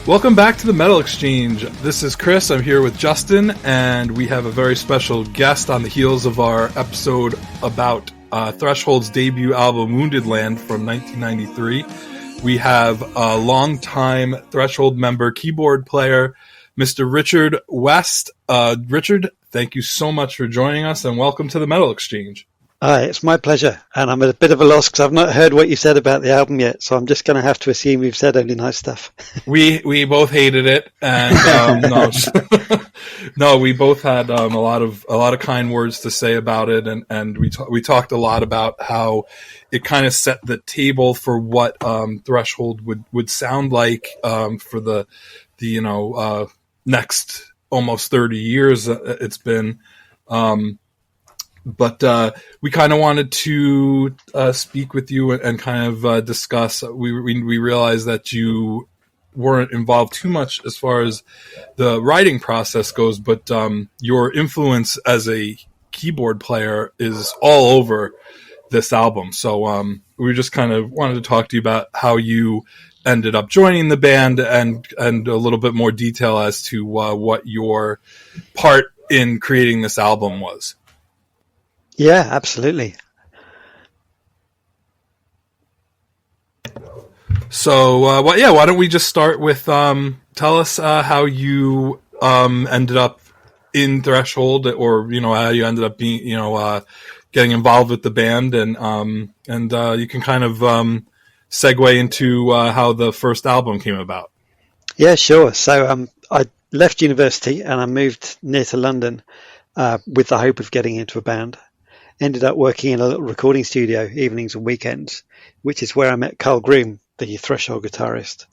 Welcome back to the Metal Exchange. This is Chris. I'm here with Justin, and we have a very special guest on the heels of our episode about Threshold's debut album, Wounded Land, from 1993. We have a longtime Threshold member, keyboard player, Mr. Richard West. Richard, thank you so much for joining us, and welcome to the Metal Exchange. It's my pleasure, and I'm at a bit of a loss because I've not heard what you said about the album yet, so I'm just going to have to assume you've said only nice stuff. We both hated it, and no, we both had a lot of kind words to say about it, and we talked a lot about how it kind of set the table for what Threshold would sound like for the next almost 30 years it's been. But we kind of wanted to speak with you and kind of discuss. We realized that you weren't involved too much as far as the writing process goes, but your influence as a keyboard player is all over this album. So we just kind of wanted to talk to you about how you ended up joining the band and a little bit more detail as to what your part in creating this album was. Yeah, absolutely. So, why don't we just start with tell us how you ended up in Threshold, or how you ended up being getting involved with the band, and you can kind of segue into how the first album came about. Yeah, sure. So I left university and I moved near to London with the hope of getting into a band. Ended up working in a little recording studio evenings and weekends, which is where I met Carl Groom, the Threshold guitarist.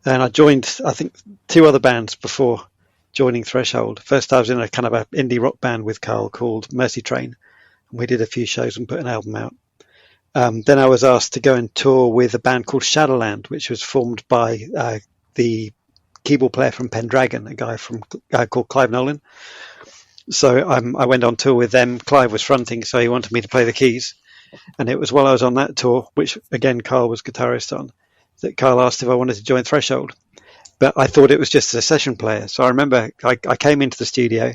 And I joined, I think, 2 other bands before joining Threshold. First, I was in a kind of an indie rock band with Carl called Mercy Train. And we did a few shows and put an album out. Then I was asked to go and tour with a band called Shadowland, which was formed by the keyboard player from Pendragon, a guy called Clive Nolan. So I went on tour with them. Clive was fronting, so he wanted me to play the keys. And it was while I was on that tour, which again Carl was guitarist on, that Carl asked if I wanted to join Threshold. But I thought it was just a session player. So I remember I came into the studio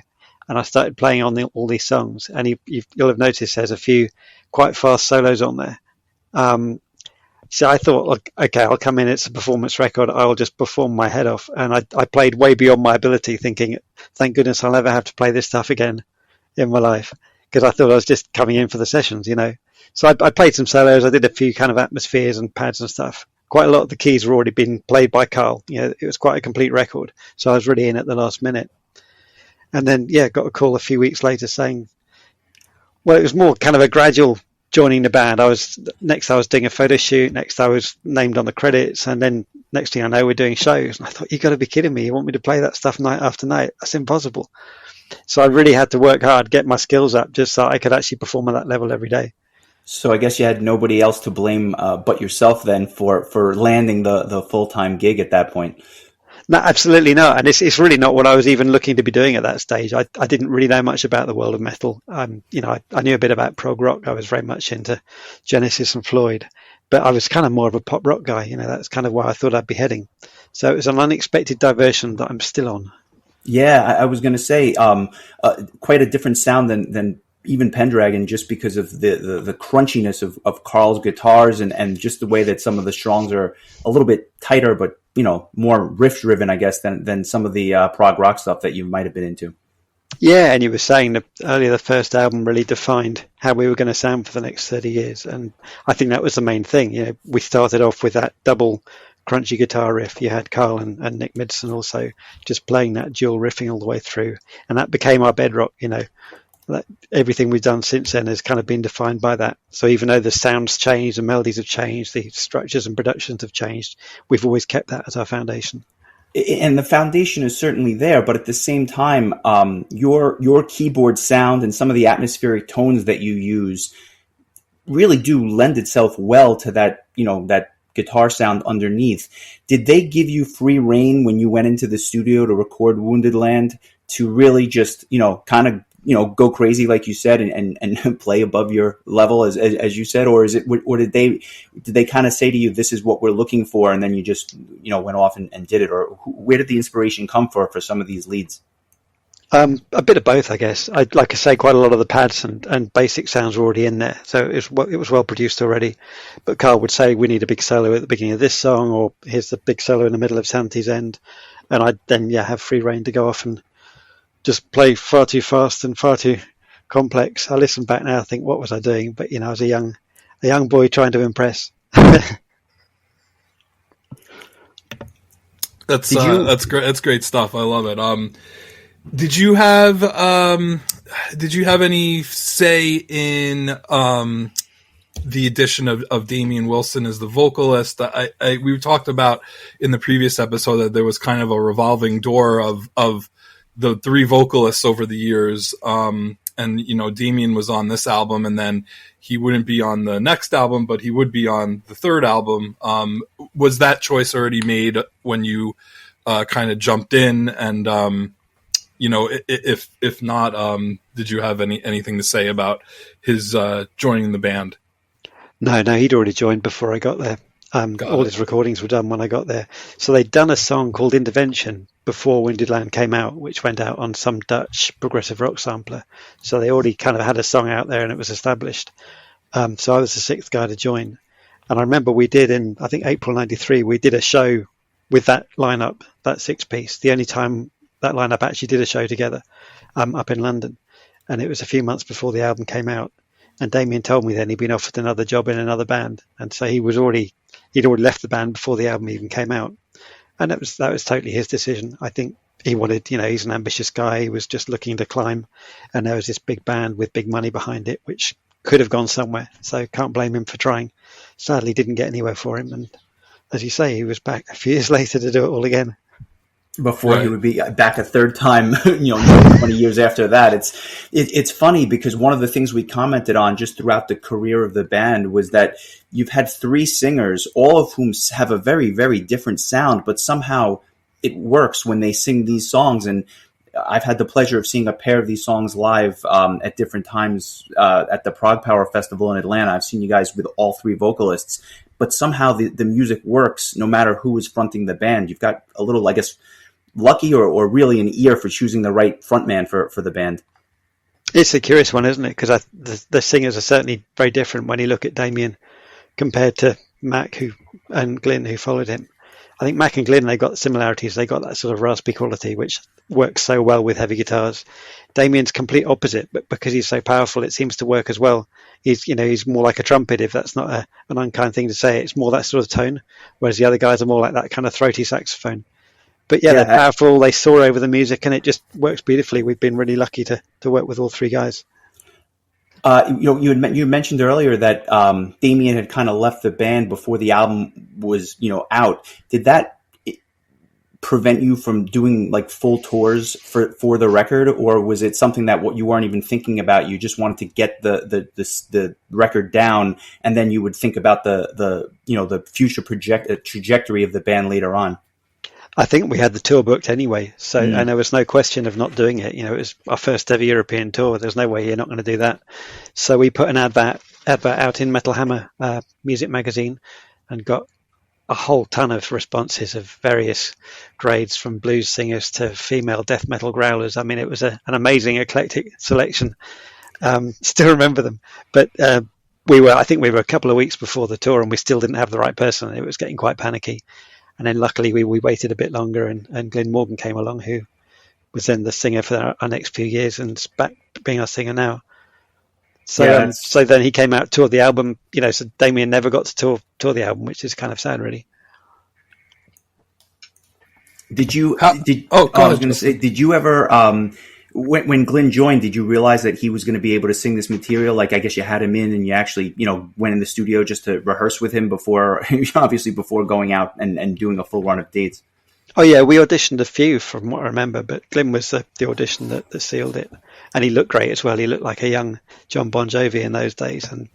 and I started playing on all these songs. And you'll have noticed there's a few quite fast solos on there. So I thought, okay, I'll come in, it's a performance record, I'll just perform my head off. And I played way beyond my ability, thinking, thank goodness I'll never have to play this stuff again in my life. Because I thought I was just coming in for the sessions, So I played some solos, I did a few kind of atmospheres and pads and stuff. Quite a lot of the keys were already been played by Carl. It was quite a complete record. So I was really in at the last minute. And then, got a call a few weeks later saying, well, it was more kind of a gradual joining the band. I was doing a photo shoot. Next, I was named on the credits, and then next thing I know, we're doing shows. And I thought, you got to be kidding me! You want me to play that stuff night after night? That's impossible. So I really had to work hard, get my skills up, just so I could actually perform at that level every day. So I guess you had nobody else to blame but yourself then for landing the full-time gig at that point. No, absolutely not. And it's really not what I was even looking to be doing at that stage. I didn't really know much about the world of metal. I knew a bit about prog rock. I was very much into Genesis and Floyd, but I was kind of more of a pop rock guy. That's kind of where I thought I'd be heading. So it was an unexpected diversion that I'm still on. Yeah, I was going to say quite a different sound than even Pendragon, just because of the crunchiness of Carl's guitars and just the way that some of the strongs are a little bit tighter, but more riff driven, I guess, than some of the prog rock stuff that you might have been into. Yeah, and you were saying that earlier the first album really defined how we were going to sound for the next 30 years. And I think that was the main thing. We started off with that double crunchy guitar riff. You had Carl and Nick Midson also just playing that dual riffing all the way through. And that became our bedrock, Everything we've done since then has kind of been defined by that. So even though the sounds changed, the melodies have changed, the structures and productions have changed, we've always kept that as our foundation. And the foundation is certainly there, but at the same time, your keyboard sound and some of the atmospheric tones that you use really do lend itself well to that, that guitar sound underneath. Did they give you free rein when you went into the studio to record Wounded Land to really just, kind of go crazy like you said and play above your level as you said, or did they kind of say to you, this is what we're looking for, and then you just went off and did it, or where did the inspiration come for some of these leads? A bit of both, I guess. Like I say, quite a lot of the pads and basic sounds were already in there, so it was well produced already. But Carl would say, we need a big solo at the beginning of this song, or here's the big solo in the middle of Sanity's End, and I'd then have free reign to go off and just play far too fast and far too complex. I listen back now, I think, what was I doing? But I was a young boy trying to impress. That's great. That's great stuff. I love it. Did you have any say in the addition of Damian Wilson as the vocalist? We talked about in the previous episode that there was kind of a revolving door of the three vocalists over the years. And Damian was on this album, and then he wouldn't be on the next album, but he would be on the third album. Was that choice already made when you kind of jumped in? And if not, did you have anything to say about his joining the band? No, he'd already joined before I got there. All his recordings were done when I got there. So they'd done a song called Intervention before Wounded Land came out, which went out on some Dutch progressive rock sampler. So they already kind of had a song out there and it was established. So I was the sixth guy to join. And I remember we did in, I think, April 93, we did a show with that lineup, that six-piece. The only time that lineup actually did a show together up in London. And it was a few months before the album came out. And Damien told me then he'd been offered another job in another band. And so he'd already left the band before the album even came out. And that was totally his decision. I think he wanted, he's an ambitious guy. He was just looking to climb. And there was this big band with big money behind it, which could have gone somewhere. So can't blame him for trying. Sadly, didn't get anywhere for him. And as you say, he was back a few years later to do it all again. Before he would be back a third time, 20 years after that. It's funny because one of the things we commented on just throughout the career of the band was that you've had three singers, all of whom have a very, very different sound, but somehow it works when they sing these songs. And I've had the pleasure of seeing a pair of these songs live at different times at the Prague Power Festival in Atlanta. I've seen you guys with all three vocalists, but somehow the music works no matter who is fronting the band. You've got a little, I guess, lucky or really an ear for choosing the right frontman for the band. It's a curious one, isn't it? Because the singers are certainly very different when you look at Damien compared to Mac and Glyn, who followed him. I think Mac and Glyn, they got similarities. They got that sort of raspy quality, which works so well with heavy guitars. Damien's complete opposite, but because he's so powerful, it seems to work as well. He's more like a trumpet, if that's not an unkind thing to say. It's more that sort of tone, whereas the other guys are more like that kind of throaty saxophone. But they're powerful, they soar over the music, and it just works beautifully. We've been really lucky to work with all three guys. You mentioned earlier that Damien had kind of left the band before the album was, out. Did that prevent you from doing like full tours for the record, or was it something that what you weren't even thinking about? You just wanted to get the record down, and then you would think about the future trajectory of the band later on? I think we had the tour booked anyway, so and there was no question of not doing it. It was our first ever European tour. There's no way you're not going to do that. So we put an advert out in Metal Hammer music magazine and got a whole ton of responses of various grades, from blues singers to female death metal growlers. I mean, it was an amazing eclectic selection. Still remember them, but I think we were a couple of weeks before the tour and we still didn't have the right person. It was getting quite panicky. And then luckily we waited a bit longer and Glyn Morgan came along, who was then the singer for our next few years and back being our singer now. So so then he came out, toured the album, so Damien never got to tour the album, which is kind of sad, really. Did you ever, when Glyn joined, did you realize that he was going to be able to sing this material? Like, I guess you had him in and you actually, went in the studio just to rehearse with him before going out and doing a full run of dates. Oh yeah, we auditioned a few from what I remember, but Glyn was the audition that sealed it. And he looked great as well. He looked like a young John Bon Jovi in those days, and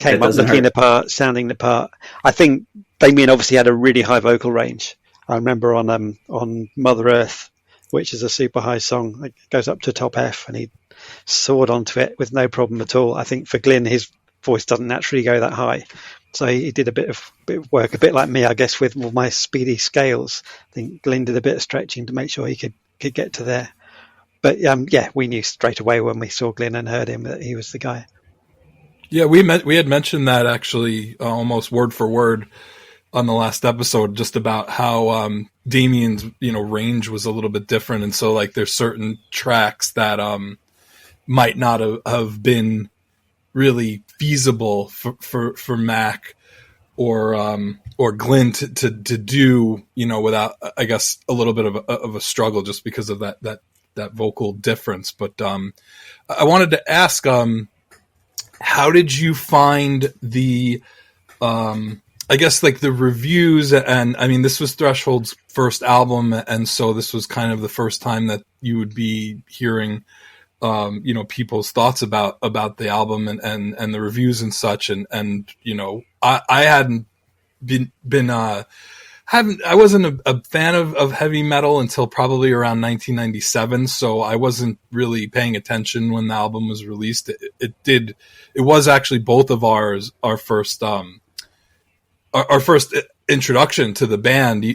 came up looking the part, sounding the part. I think Damien obviously had a really high vocal range. I remember on Mother Earth, which is a super high song. It goes up to top F, and he soared onto it with no problem at all. I think for Glyn, his voice doesn't naturally go that high, so he did a bit of work, a bit like me, I guess, with my speedy scales. I think Glyn did a bit of stretching to make sure he could get to there. But yeah, we knew straight away when we saw Glyn and heard him that he was the guy. Yeah, we had mentioned that actually almost word for word on the last episode, just about how Damien's range was a little bit different, and so like there's certain tracks that might not have been really feasible for Mac or Glyn to do, without, I guess, a little bit of a struggle just because of that vocal difference. But I wanted to ask, how did you find the I guess like the reviews? And I mean, this was Threshold's first album, and so this was kind of the first time that you would be hearing people's thoughts about the album and the reviews and such. And I hadn't I wasn't a fan of heavy metal until probably around 1997. So I wasn't really paying attention when the album was released. It was actually both of our first, our first introduction to the band,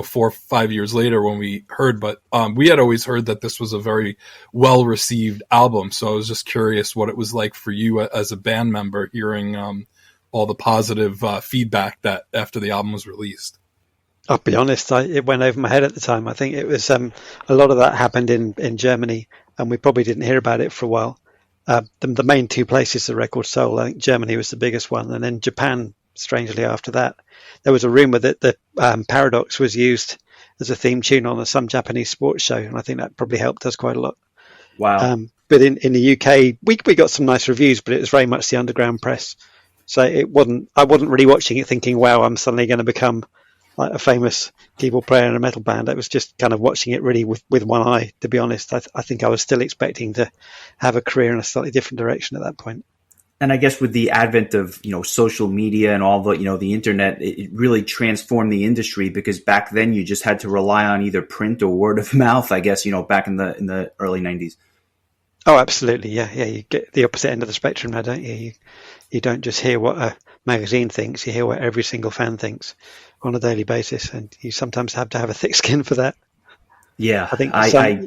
4 or 5 years later when we heard, but we had always heard that this was a very well received album. So I was just curious what it was like for you as a band member hearing all the positive feedback that after the album was released. I'll be honest, it went over my head at the time. I think it was a lot of that happened in Germany, and we probably didn't hear about it for a while. The main two places the record sold, I think Germany was the biggest one, and then Japan, strangely, after that. There was a rumor that the Paradox was used as a theme tune on some Japanese sports show, and I think that probably helped us quite a lot. Wow. But in the UK, we got some nice reviews, but it was very much the underground press. So I wasn't really watching it thinking, wow, I'm suddenly going to become like a famous keyboard player in a metal band. I was just kind of watching it really with one eye, to be honest. I think I was still expecting to have a career in a slightly different direction at that point. And I guess with the advent of, social media and all the, the internet, it really transformed the industry, because back then you just had to rely on either print or word of mouth, I guess, back in the early 90s. Oh, absolutely. Yeah. You get the opposite end of the spectrum now, don't you? You don't just hear what a magazine thinks, you hear what every single fan thinks on a daily basis. And you sometimes have to have a thick skin for that. Yeah, I think I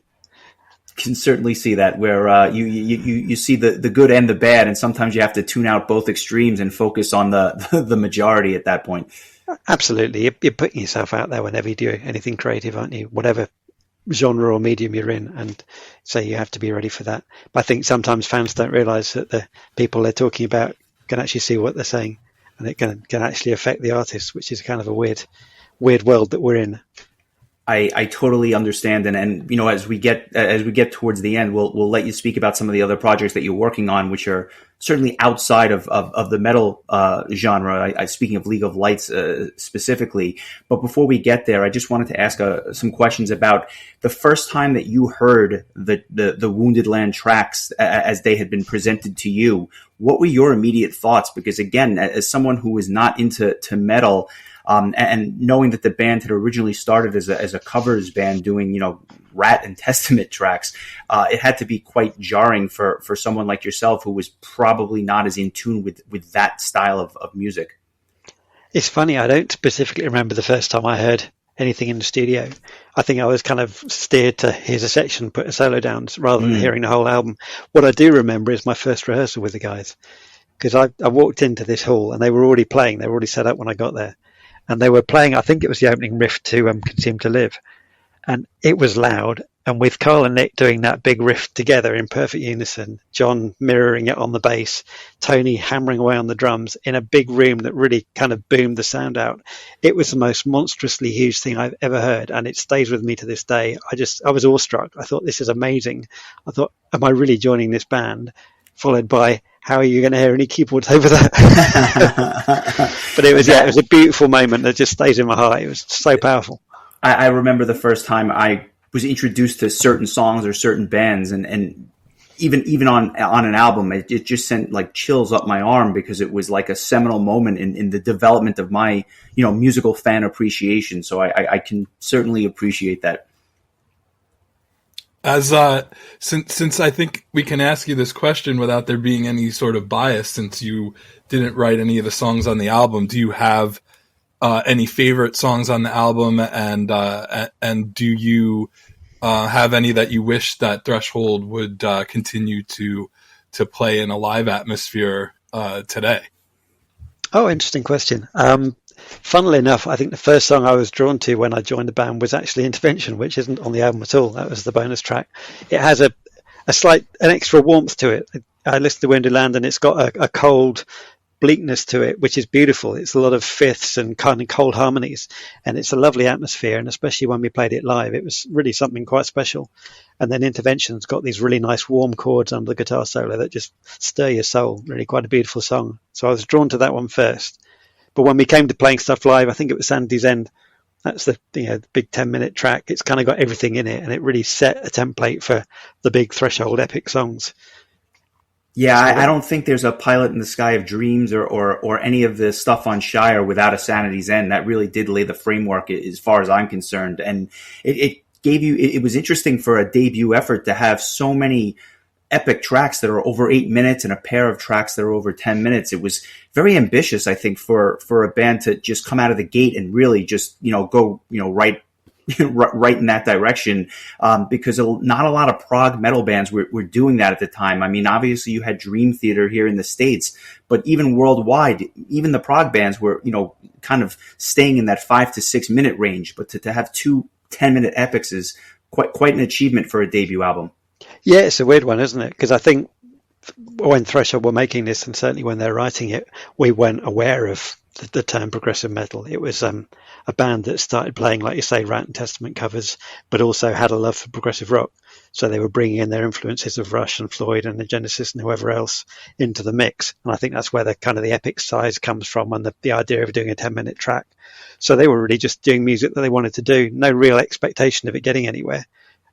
can certainly see that, where you see the good and the bad, and sometimes you have to tune out both extremes and focus on the majority at that point. Absolutely. You're putting yourself out there whenever you do anything creative, aren't you? Whatever genre or medium you're in, and so you have to be ready for that. But I think sometimes fans don't realize that the people they're talking about can actually see what they're saying, and it can actually affect the artist, which is kind of a weird world that we're in. I totally understand, and as we get towards the end, we'll let you speak about some of the other projects that you're working on, which are certainly outside of the metal genre. Speaking of League of Lights specifically, but before we get there, I just wanted to ask some questions about the first time that you heard the Wounded Land tracks as they had been presented to you. What were your immediate thoughts? Because again, as someone who was not into metal. And knowing that the band had originally started as a covers band doing, Rat and Testament tracks, it had to be quite jarring for someone like yourself who was probably not as in tune with that style of music. It's funny, I don't specifically remember the first time I heard anything in the studio. I think I was kind of steered to here's a section, put a solo down, rather than hearing the whole album. What I do remember is my first rehearsal with the guys, because I walked into this hall and they were already playing. They were already set up when I got there. And they were playing, I think it was the opening riff to Consume to Live. And it was loud. And with Carl and Nick doing that big riff together in perfect unison, John mirroring it on the bass, Tony hammering away on the drums in a big room that really kind of boomed the sound out. It was the most monstrously huge thing I've ever heard. And it stays with me to this day. I was awestruck. I thought, this is amazing. I thought, am I really joining this band? Followed by, how are you going to hear any keyboards over that? But it was a beautiful moment that just stays in my heart. It was so powerful. I remember the first time I was introduced to certain songs or certain bands, and even on an album, it just sent like chills up my arm, because it was like a seminal moment in the development of my musical fan appreciation. So I can certainly appreciate that. As since I think we can ask you this question without there being any sort of bias, since you didn't write any of the songs on the album, do you have any favorite songs on the album, and do you have any that you wish that Threshold would continue to play in a live atmosphere today? Oh, interesting question. Funnily enough, I think the first song I was drawn to when I joined the band was actually Intervention, which isn't on the album at all. That was the bonus track. It has an extra warmth to it. I listened to Wounded Land, and it's got a cold bleakness to it, which is beautiful. It's a lot of fifths and kind of cold harmonies, and it's a lovely atmosphere. And especially when we played it live, it was really something quite special. And then Intervention's got these really nice warm chords under the guitar solo that just stir your soul. Really quite a beautiful song. So I was drawn to that one first. But when we came to playing stuff live, I think it was Sandy's End. That's the the big 10-minute track. It's kind of got everything in it, and it really set a template for the big Threshold epic songs. Yeah, I don't think there's a Pilot in the Sky of Dreams or any of the stuff on Shire without a Sanity's End. That really did lay the framework as far as I'm concerned. And it gave you, it was interesting for a debut effort to have so many epic tracks that are over 8 minutes and a pair of tracks that are over 10 minutes. It was very ambitious, I think, for a band to just come out of the gate and really just, go, right in that direction, because not a lot of prog metal bands were doing that at the time. I mean, obviously you had Dream Theater here in the States, but even worldwide, even the prog bands were, kind of staying in that 5 to 6 minute range. But to have 2 10-minute epics is quite an achievement for a debut album. Yeah, it's a weird one, isn't it? Because I think when Threshold were making this, and certainly when they're writing it, we weren't aware of the term progressive metal. It was a band that started playing, like you say, Rat and Testament covers, but also had a love for progressive rock. So they were bringing in their influences of Rush and Floyd and the Genesis and whoever else into the mix. And I think that's where the kind of the epic size comes from, and the idea of doing a 10-minute track. So they were really just doing music that they wanted to do. No real expectation of it getting anywhere.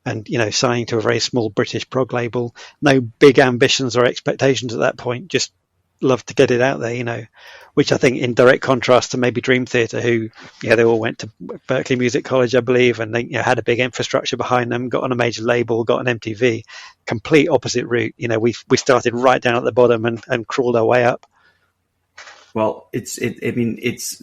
And, signing to a very small British prog label, no big ambitions or expectations at that point, just loved to get it out there, which I think in direct contrast to maybe Dream Theater, who, they all went to Berklee Music College, I believe, and they had a big infrastructure behind them, got on a major label, got an MTV, complete opposite route. We started right down at the bottom and crawled our way up. Well, I think it's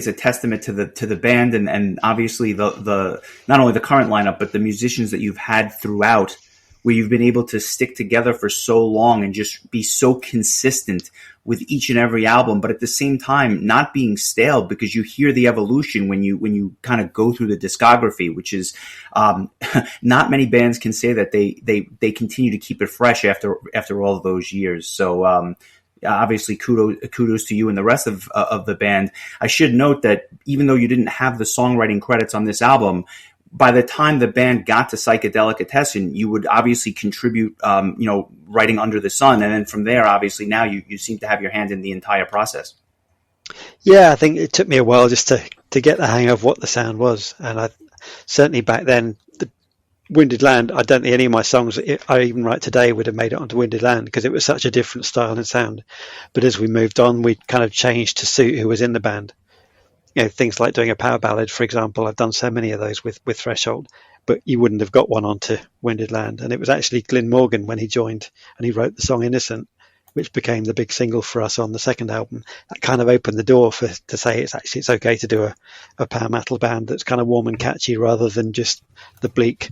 a testament to the band and obviously the not only the current lineup, but the musicians that you've had throughout, where you've been able to stick together for so long and just be so consistent with each and every album, but at the same time not being stale, because you hear the evolution when you kind of go through the discography, which is not many bands can say that they continue to keep it fresh after all of those years. So obviously kudos to you and the rest of the band. I should note that even though you didn't have the songwriting credits on this album, by the time the band got to Psychedelicatessen, you would obviously contribute, writing Under the Sun. And then from there, obviously now you seem to have your hand in the entire process. Yeah, I think it took me a while just to get the hang of what the sound was. And I certainly back then, the Wounded Land, I don't think any of my songs that I even write today would have made it onto Wounded Land, because it was such a different style and sound. But as we moved on, we kind of changed to suit who was in the band. Things like doing a power ballad, for example. I've done so many of those with Threshold, but you wouldn't have got one onto Wounded Land. And it was actually Glyn Morgan when he joined, and he wrote the song Innocent, which became the big single for us on the second album. That kind of opened the door to say it's okay to do a power metal band that's kind of warm and catchy, rather than just the bleak,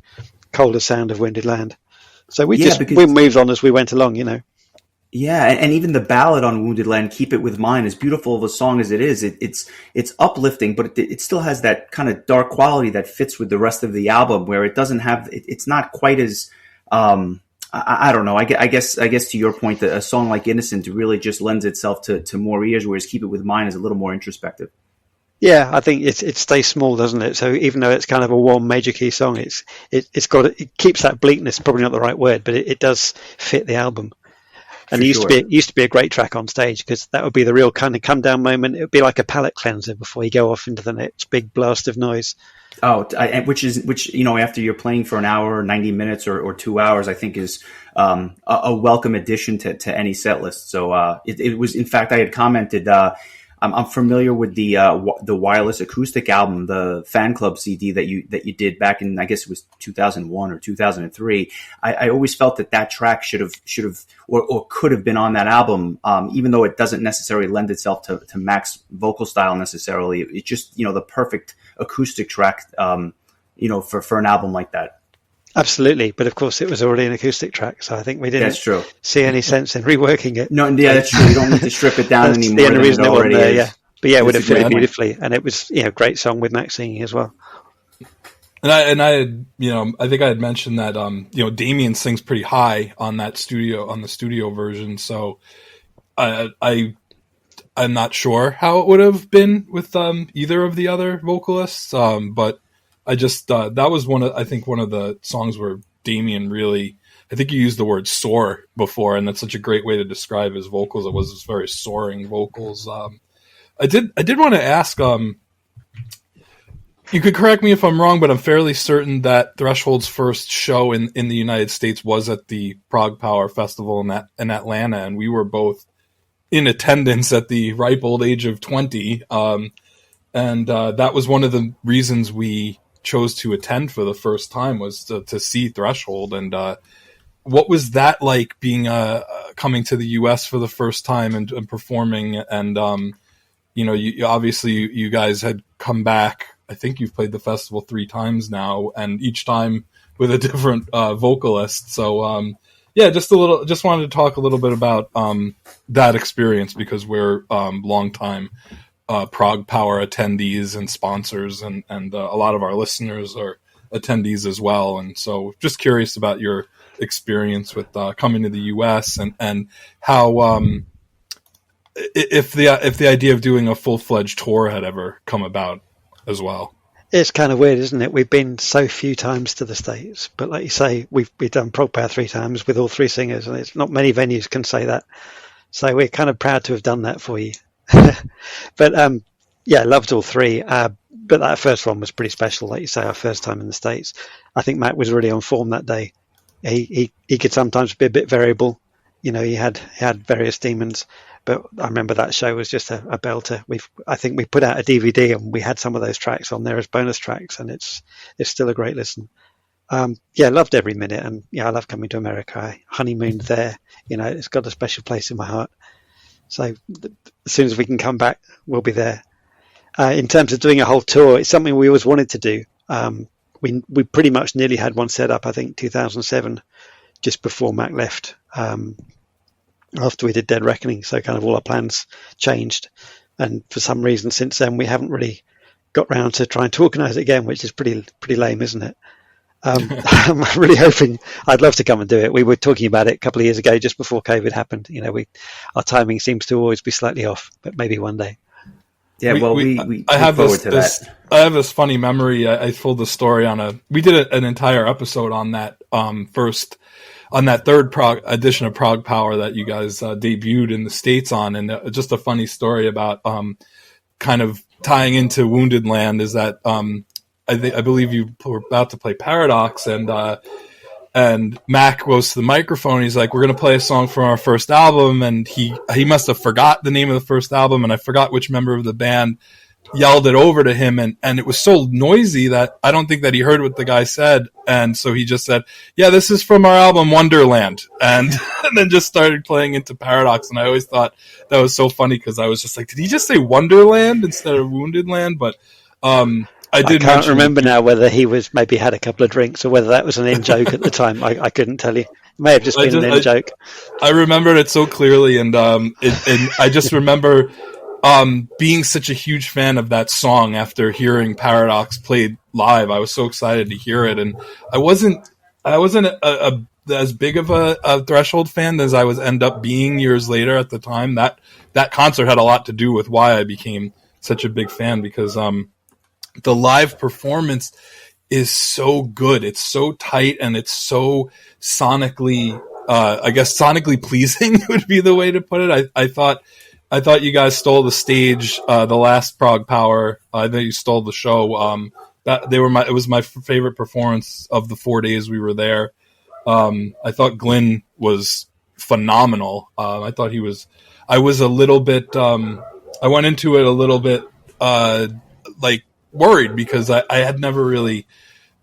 colder sound of Wounded Land. So we moved on as we went along, Yeah, and even the ballad on Wounded Land, Keep It With Mine, as beautiful of a song as it is, it's uplifting, but it still has that kind of dark quality that fits with the rest of the album, where it doesn't have, it's not quite as, I don't know, I guess to your point, that a song like Innocent really just lends itself to more ears, whereas Keep It With Mine is a little more introspective. Yeah, I think it stays small, doesn't it? So even though it's kind of a warm major key song, it keeps that bleakness, probably not the right word, but it does fit the album. And it used to be a great track on stage, because that would be the real kind of come down moment. It would be like a palate cleanser before you go off into the next big blast of noise. Oh, which after you're playing for an hour, 90 minutes, or 2 hours, I think is a welcome addition to any set list. So it was, in fact, I had commented I'm familiar with the wireless acoustic album, the Fan Club CD that you did back in, I guess it was 2001 or 2003. I always felt that track should have or could have been on that album, even though it doesn't necessarily lend itself to Mac's vocal style necessarily. It's just the perfect acoustic track, for an album like that. Absolutely, but of course it was already an acoustic track, so I think we didn't see any sense in reworking it. No, yeah, that's true. You don't need to strip it down anymore. The only reason it wasn't there, is. Yeah. But yeah, it would have fitted beautifully, and it was great song with Max singing as well. And I had, I think I had mentioned that Damien sings pretty high on the studio version, so I'm not sure how it would have been with either of the other vocalists, but I just that was one of the songs where Damien really, I think you used the word soar before, and that's such a great way to describe his vocals. It was his very soaring vocals. I did want to ask, you could correct me if I'm wrong, but I'm fairly certain that Threshold's first show in the United States was at the Prog Power Festival in Atlanta, and we were both in attendance at the ripe old age of 20, and that was one of the reasons we chose to attend for the first time, was to see Threshold. And what was that like, being coming to the US for the first time and performing? And you obviously you guys had come back. I think you've played the festival 3 times now, and each time with a different vocalist. So just wanted to talk a little bit about that experience, because we're long time Prog Power attendees and sponsors, and a lot of our listeners are attendees as well. And so just curious about your experience with coming to the US, and how if the idea of doing a full-fledged tour had ever come about as well. It's kind of weird, isn't it? We've been so few times to the States, but like you say, we've done Prog Power 3 times with all 3 singers, and it's not many venues can say that. So we're kind of proud to have done that for you. But loved all 3. But that first one was pretty special, like you say, our first time in the States. I think Mac was really on form that day. He could sometimes be a bit variable. He had various demons, but I remember that show was just a belter. I think we put out a DVD and we had some of those tracks on there as bonus tracks, and it's still a great listen. Loved every minute, and I love coming to America. I honeymooned there. It's got a special place in my heart. So as soon as we can come back, we'll be there. In terms of doing a whole tour, it's something we always wanted to do. We pretty much nearly had one set up, I think 2007, just before Mac left, after we did Dead Reckoning. So kind of all our plans changed. And for some reason since then, we haven't really got round to trying to organise it again, which is pretty lame, isn't it? I'm really hoping. I'd love to come and do it. We were talking about it a couple of years ago, just before COVID happened. Our timing seems to always be slightly off, but maybe one day. Yeah, we I have this funny memory. I told the story we did an entire episode on that third edition of Prog Power that you guys debuted in the States on, and just a funny story about kind of tying into Wounded Land is that I believe you were about to play Paradox, and Mac goes to the microphone. He's like, "We're going to play a song from our first album," and he must have forgot the name of the first album, and I forgot which member of the band yelled it over to him, and it was so noisy that I don't think that he heard what the guy said, and so he just said, "Yeah, this is from our album Wonderland," and then just started playing into Paradox. And I always thought that was so funny, because I was just like, did he just say Wonderland instead of Wounded Land? But I can't remember now whether he maybe had a couple of drinks or whether that was an in-joke at the time. I couldn't tell you. It may have just been an in-joke. I remembered it so clearly, and I just remember being such a huge fan of that song after hearing Paradox played live. I was so excited to hear it, and I wasn't as big of a Threshold fan as I end up being years later. At the time, that concert had a lot to do with why I became such a big fan, because the live performance is so good. It's so tight, and it's so sonically, sonically pleasing would be the way to put it. I thought you guys stole the stage, the last Prog Power. I think you stole the show. It was my favorite performance of the 4 days we were there. I thought Glenn was phenomenal. I was a little bit, I went into it a little bit like worried because I had never really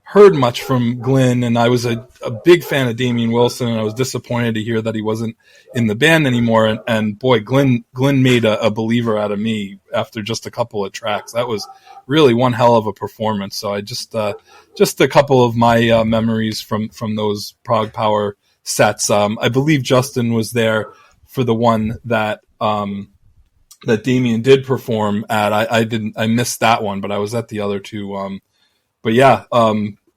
heard much from Glenn, and I was a big fan of Damian Wilson, and I was disappointed to hear that he wasn't in the band anymore. And boy, Glenn made a believer out of me after just a couple of tracks. That was really one hell of a performance. So I just a couple of my memories from those Prog Power sets. I believe Justin was there for the one that that Damian did perform at. I missed that one, but I was at the other two. But yeah,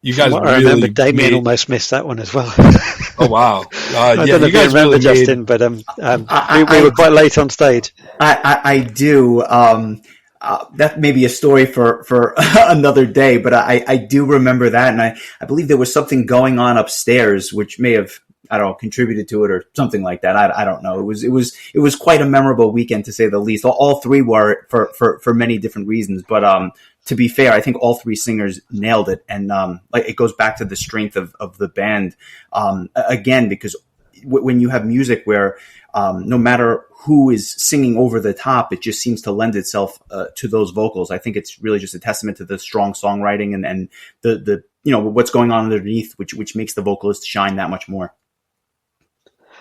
you guys Well, really I remember Damien almost missed that one as well. Oh wow! I Yeah, don't know you if you guys remember, really Justin, but we were quite late on stage. I do. That may be a story for another day, but I do remember that, and I believe there was something going on upstairs which may have, I don't know, contributed to it or something like that. I don't know. It was quite a memorable weekend, to say the least. All three were for many different reasons, but to be fair, I think all three singers nailed it, and like it goes back to the strength of the band again, because when you have music where no matter who is singing over the top, it just seems to lend itself to those vocals. I think it's really just a testament to the strong songwriting and the what's going on underneath, which makes the vocalist shine that much more.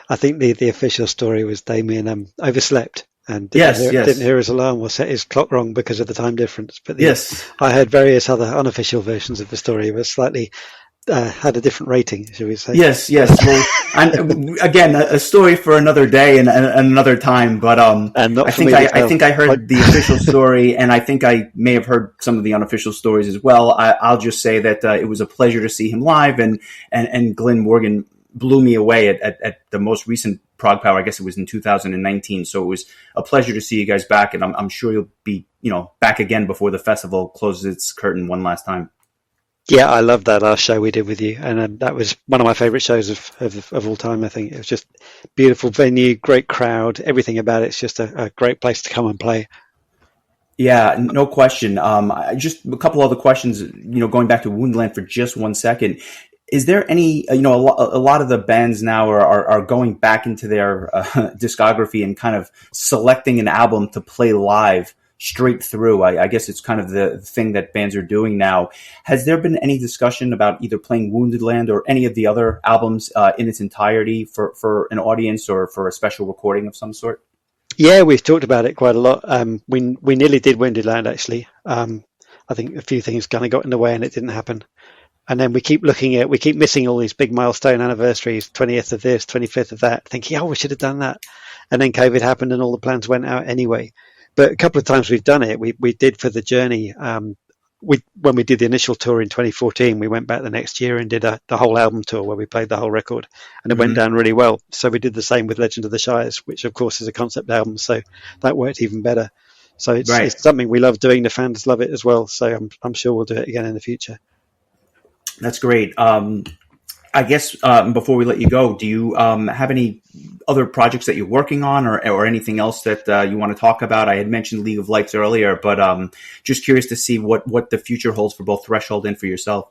I think the official story was Damien overslept and Yes. didn't hear his alarm or set his clock wrong because of the time difference. But Yes. I heard various other unofficial versions of the story. It was slightly had a different rating, shall we say? Yes. Well, and again, a story for another day and another time. But I think I heard the official story, and I think I may have heard some of the unofficial stories as well. I'll just say that it was a pleasure to see him live, and Glenn Morgan blew me away at the most recent Prog Power. I guess it was in 2019. So it was a pleasure to see you guys back, and I'm sure you'll be back again before the festival closes its curtain one last time. Yeah, I loved that last show we did with you, and that was one of my favourite shows of all time. I think it was just beautiful venue, great crowd, everything about it's just a great place to come and play. Yeah, no question. Just a couple other questions. Going back to Woundland for just 1 second. Is there any, a lot of the bands now are going back into their discography and kind of selecting an album to play live straight through? I guess it's kind of the thing that bands are doing now. Has there been any discussion about either playing Wounded Land or any of the other albums in its entirety for an audience or for a special recording of some sort? Yeah, we've talked about it quite a lot. We nearly did Wounded Land, actually. I think a few things kind of got in the way and it didn't happen. And then we keep missing all these big milestone anniversaries, 20th of this, 25th of that, thinking, we should have done that. And then COVID happened and all the plans went out anyway. But a couple of times we've done it. We did for the Journey. When we did the initial tour in 2014, we went back the next year and did the whole album tour where we played the whole record, and it went down really well. So we did the same with Legend of the Shires, which of course is a concept album, so that worked even better. So it's something we love doing. The fans love it as well. So I'm sure we'll do it again in the future. That's great. I guess before we let you go, do you have any other projects that you're working on or anything else that you want to talk about? I had mentioned League of Lights earlier, but just curious to see what the future holds for both Threshold and for yourself.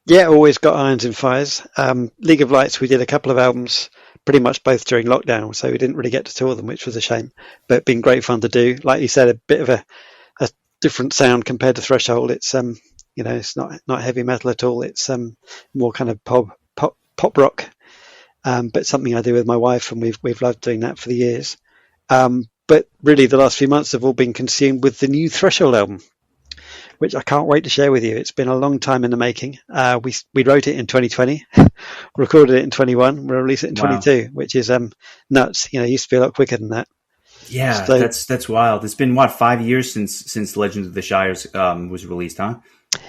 Yeah, always got irons and fires. League of Lights, we did a couple of albums, pretty much both during lockdown, so we didn't really get to tour them, which was a shame, but been great fun to do. Like you said, a bit of a different sound compared to Threshold. It's it's not heavy metal at all. It's more kind of pop rock, but something I do with my wife, and we've loved doing that for the years. But really, the last few months have all been consumed with the new Threshold album, which I can't wait to share with you. It's been a long time in the making. We wrote it in 2020, recorded it in 21, we'll release it in 22, which is nuts. It used to be a lot quicker than that. Yeah, so, that's wild. It's been 5 years since Legends of the Shires was released, huh?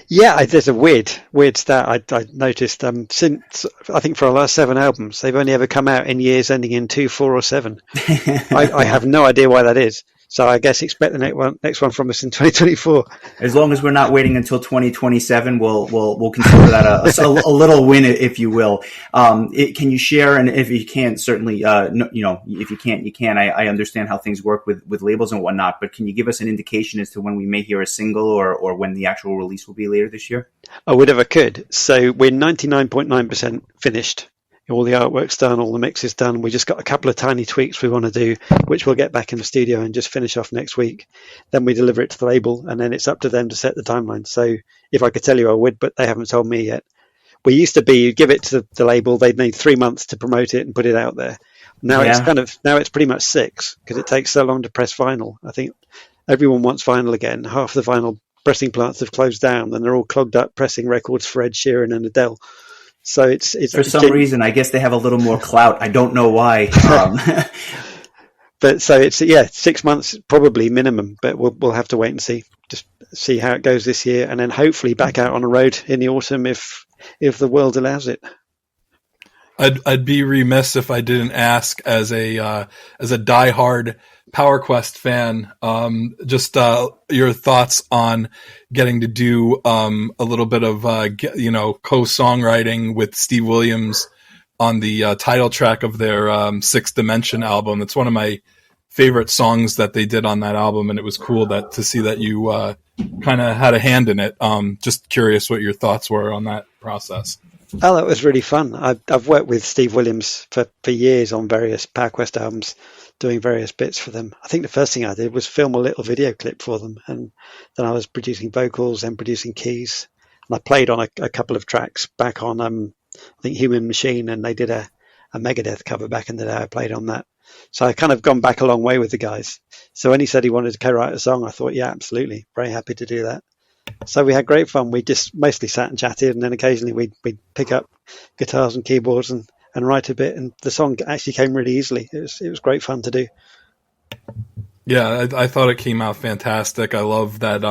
Yeah, there's a weird stat I noticed. Since I think for our last 7 albums, they've only ever come out in years ending in 2, 4, or 7. I have no idea why that is. So I guess expect the next one from us in 2024. As long as we're not waiting until 2027, we'll consider that a little win, if you will. Can you share? And if you can't, certainly, if you can't, you can. I understand how things work with labels and whatnot. But can you give us an indication as to when we may hear a single or when the actual release will be later this year? Oh, whatever could. So we're 99.9% finished. all the artwork's done, all the mix is done. We just got a couple of tiny tweaks we want to do, which we'll get back in the studio and just finish off next week. Then we deliver it to the label, and then it's up to them to set the timeline. So if I could tell you, I would, but they haven't told me yet. We used to be, you give it to the label, they'd need 3 months to promote it and put it out there. Now it's pretty much 6, because it takes so long to press vinyl. I think everyone wants vinyl again. Half the vinyl pressing plants have closed down, and they're all clogged up pressing records for Ed Sheeran and Adele. So it's for some reason, I guess they have a little more clout. I don't know why. But so it's 6 months probably minimum, but we'll have to wait and see how it goes this year, and then hopefully back out on the road in the autumn if the world allows it. I'd be remiss if I didn't ask, as a diehard PowerQuest fan, just your thoughts on getting to do a little bit of co-songwriting with Steve Williams on the title track of their Sixth Dimension album. It's one of my favorite songs that they did on that album, and it was cool to see that you kind of had a hand in it. Just curious what your thoughts were on that process. Oh, that was really fun. I've worked with Steve Williams for years on various PowerQuest albums, doing various bits for them. I think the first thing I did was film a little video clip for them, and then I was producing vocals and producing keys. And I played on a couple of tracks back on, I think, Human Machine, and they did a Megadeth cover back in the day. I played on that. So I kind of gone back a long way with the guys. So when he said he wanted to co-write a song, I thought, yeah, absolutely. Very happy to do that. So we had great fun. We just mostly sat and chatted, and then occasionally we'd pick up guitars and keyboards and write a bit, and the song actually came really easily. It was great fun to do. Yeah, I thought it came out fantastic. I love that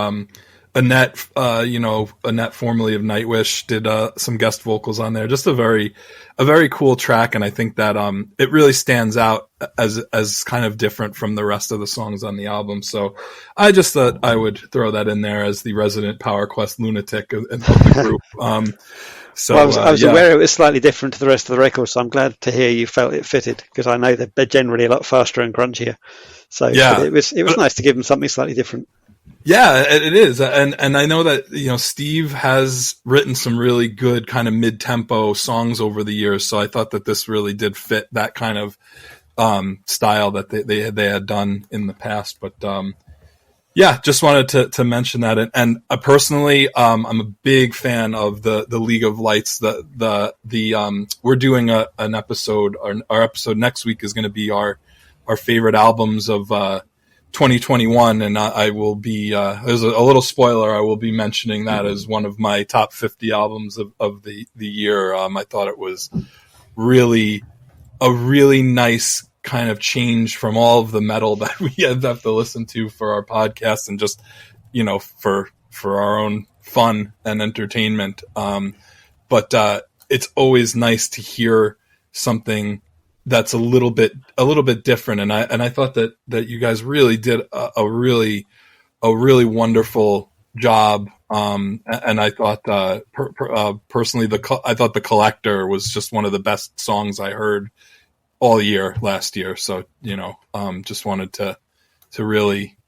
Annette, formerly of Nightwish, did some guest vocals on there. Just a very cool track, and I think that it really stands out as kind of different from the rest of the songs on the album. So I just thought I would throw that in there as the resident PowerQuest lunatic of the group. So I was aware it was slightly different to the rest of the record, so I'm glad to hear you felt it fitted, because I know that they're generally a lot faster and crunchier. So yeah, it was nice to give them something slightly different. Yeah, it is. And I know that, Steve has written some really good kind of mid-tempo songs over the years. So I thought that this really did fit that kind of style that they had done in the past. But just wanted to mention that. And personally, I'm a big fan of the League of Lights. We're doing an episode. Our episode next week is going to be our favorite albums of 2021, and I will be there's a little spoiler, I will be mentioning that as one of my top 50 albums of the year. I thought it was a really nice kind of change from all of the metal that we have to listen to for our podcast, and just for our own fun and entertainment. But it's always nice to hear something that's a little bit different, and I thought that you guys really did a really wonderful job. And I thought personally, I thought The Collector was just one of the best songs I heard all year last year. So just wanted to really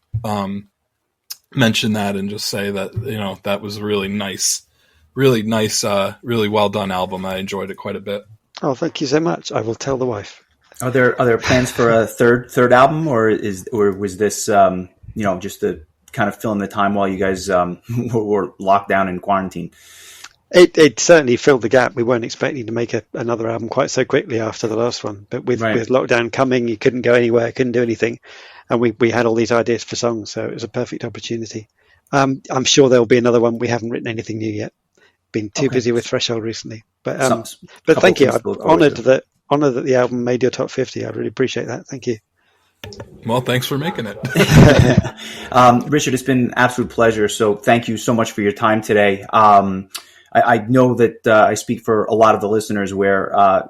mention that, and just say that that was a really nice, really well done album. I enjoyed it quite a bit. Oh, thank you so much. I will tell the wife. Are there plans for a third album, or was this just to kind of fill in the time while you guys were locked down in quarantine? It certainly filled the gap. We weren't expecting to make another album quite so quickly after the last one, but with lockdown coming, you couldn't go anywhere, couldn't do anything, and we had all these ideas for songs, so it was a perfect opportunity. I'm sure there'll be another one. We haven't written anything new yet. Been too busy with Threshold recently, but thank you. I'm honoured that the album made your top 50. I really appreciate that. Thank you. Well, thanks for making it. Richard, it's been an absolute pleasure. So thank you so much for your time today. I know that I speak for a lot of the listeners where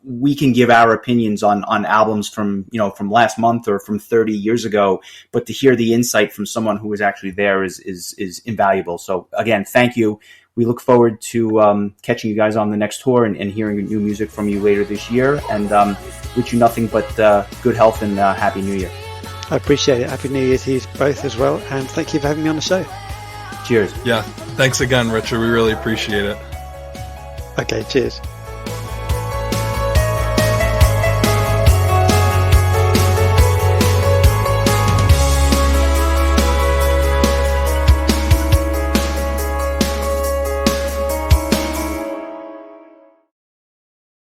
we can give our opinions on albums from last month or from 30 years ago, but to hear the insight from someone who was actually there is invaluable. So again, thank you. We look forward to catching you guys on the next tour and hearing new music from you later this year. And wish you nothing but good health and Happy New Year. I appreciate it. Happy New Year to you both as well. And thank you for having me on the show. Cheers. Yeah. Thanks again, Richard. We really appreciate it. Okay. Cheers.